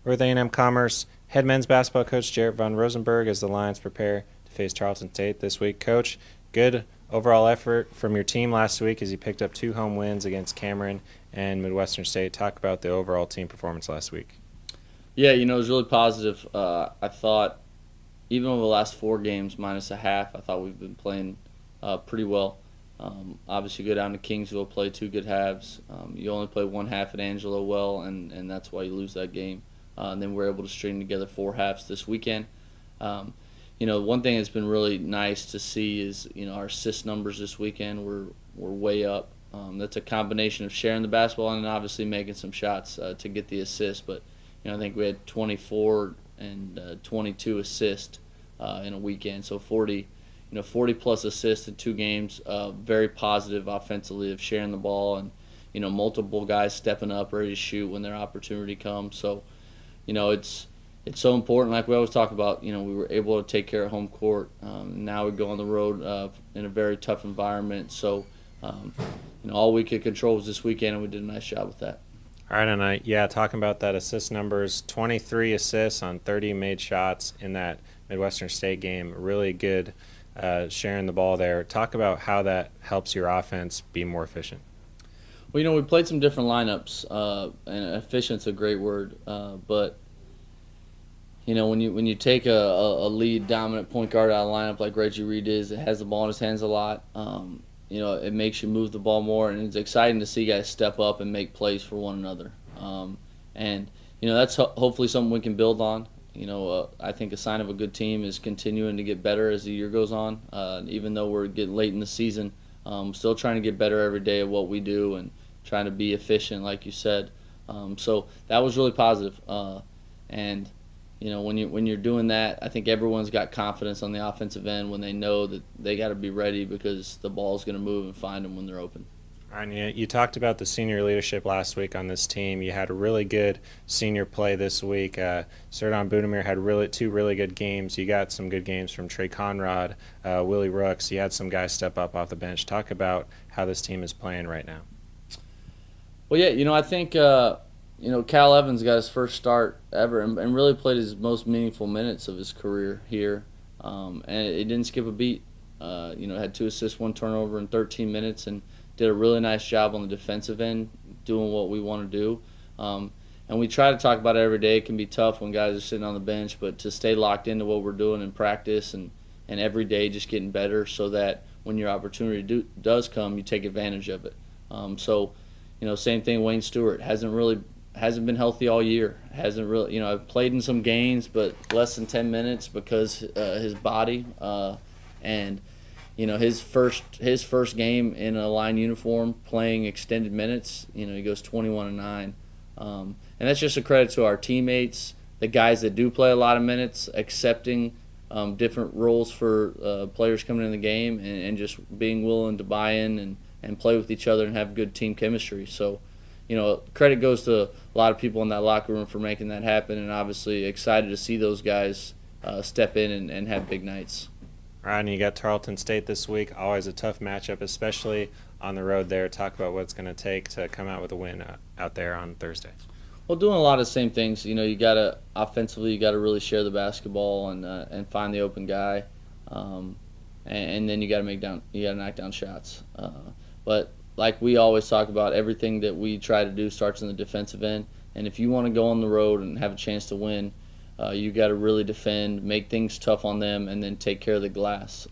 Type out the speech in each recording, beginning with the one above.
We're with A&M-Commerce head men's basketball coach Jaret von Rosenberg as the Lions prepare to face Tarleton State this week. Coach, good overall effort from your team last week as you picked up 2 home wins against Cameron and Midwestern State. Talk about the overall team performance last week. Yeah, it was really positive. I thought even over the last 4 games minus a half, I thought we've been playing pretty well. Obviously, go down to Kingsville, play 2 good halves. You only play 1 half at Angelo well, and that's why you lose that game. And then we're able to string together 4 halves this weekend. One thing that's been really nice to see is our assist numbers this weekend were way up. That's a combination of sharing the basketball and obviously making some shots to get the assist. But I think we had 24 and 22 assists in a weekend, so 40 plus assists in 2 games. Very positive offensively of sharing the ball and multiple guys stepping up, ready to shoot when their opportunity comes. So it's so important. Like we always talk about, we were able to take care of home court. Now we go on the road in a very tough environment. So all we could control was this weekend, and we did a nice job with that. All right, and talking about that assist numbers, 23 assists on 30 made shots in that Midwestern State game. Really good sharing the ball there. Talk about how that helps your offense be more efficient. Well, we played some different lineups, and efficient's a great word. But when you take a lead dominant point guard out of the lineup like Reggie Reed is, it has the ball in his hands a lot. It makes you move the ball more, and it's exciting to see guys step up and make plays for one another. That's hopefully something we can build on. I think a sign of a good team is continuing to get better as the year goes on. Even though we're getting late in the season, still trying to get better every day at what we do and trying to be efficient, like you said. So that was really positive. When you're doing that, I think everyone's got confidence on the offensive end when they know that they got to be ready because the ball's going to move and find them when they're open. All right, and you talked about the senior leadership last week on this team. You had a really good senior play this week. Serdon Budimir had 2 really good games. You got some good games from Trey Conrad, Willie Rooks. You had some guys step up off the bench. Talk about how this team is playing right now. Well, yeah, I think Cal Evans got his first start ever and really played his most meaningful minutes of his career here, and it didn't skip a beat. Had 2 assists, 1 turnover in 13 minutes, and did a really nice job on the defensive end, doing what we want to do. And we try to talk about it every day. It can be tough when guys are sitting on the bench, but to stay locked into what we're doing in practice and every day just getting better so that when your opportunity does come, you take advantage of it. Same thing, Wayne Stewart hasn't been healthy all year. Hasn't really, I've played in some games, but less than 10 minutes because his body and his first game in a line uniform playing extended minutes. He goes 21-9, and that's just a credit to our teammates, the guys that do play a lot of minutes, accepting different roles for players coming in the game, and just being willing to buy in and play with each other and have good team chemistry. So. Credit goes to a lot of people in that locker room for making that happen, and obviously excited to see those guys step in and have big nights. All right, and you got Tarleton State this week. Always a tough matchup, especially on the road there. Talk about what it's going to take to come out with a win out there on Thursday. Well, doing a lot of the same things. You got to offensively, you got to really share the basketball and find the open guy, and then you got to knock down shots. But like we always talk about, everything that we try to do starts in the defensive end. And if you want to go on the road and have a chance to win, you got to really defend, make things tough on them, and then take care of the glass.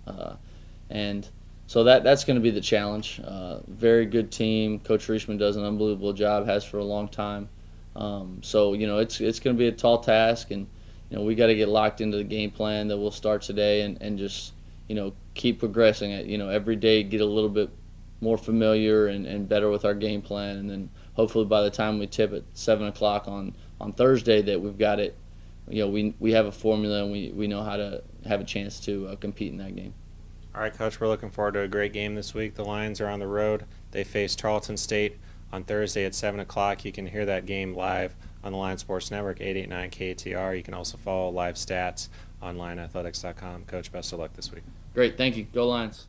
And so that's going to be the challenge. Very good team. Coach Reishman does an unbelievable job, has for a long time. It's going to be a tall task, and we got to get locked into the game plan that we'll start today and just keep progressing it. Every day get a little bit more familiar and better with our game plan, and then hopefully by the time we tip at 7 o'clock on Thursday that we've got it, we have a formula and we know how to have a chance to compete in that game. All right, Coach, we're looking forward to a great game this week. The Lions are on the road. They face Tarleton State on Thursday at 7 o'clock. You can hear that game live on the Lions Sports Network, 889 KTR. You can also follow live stats on LionAthletics.com. Coach, best of luck this week. Great, thank you. Go Lions.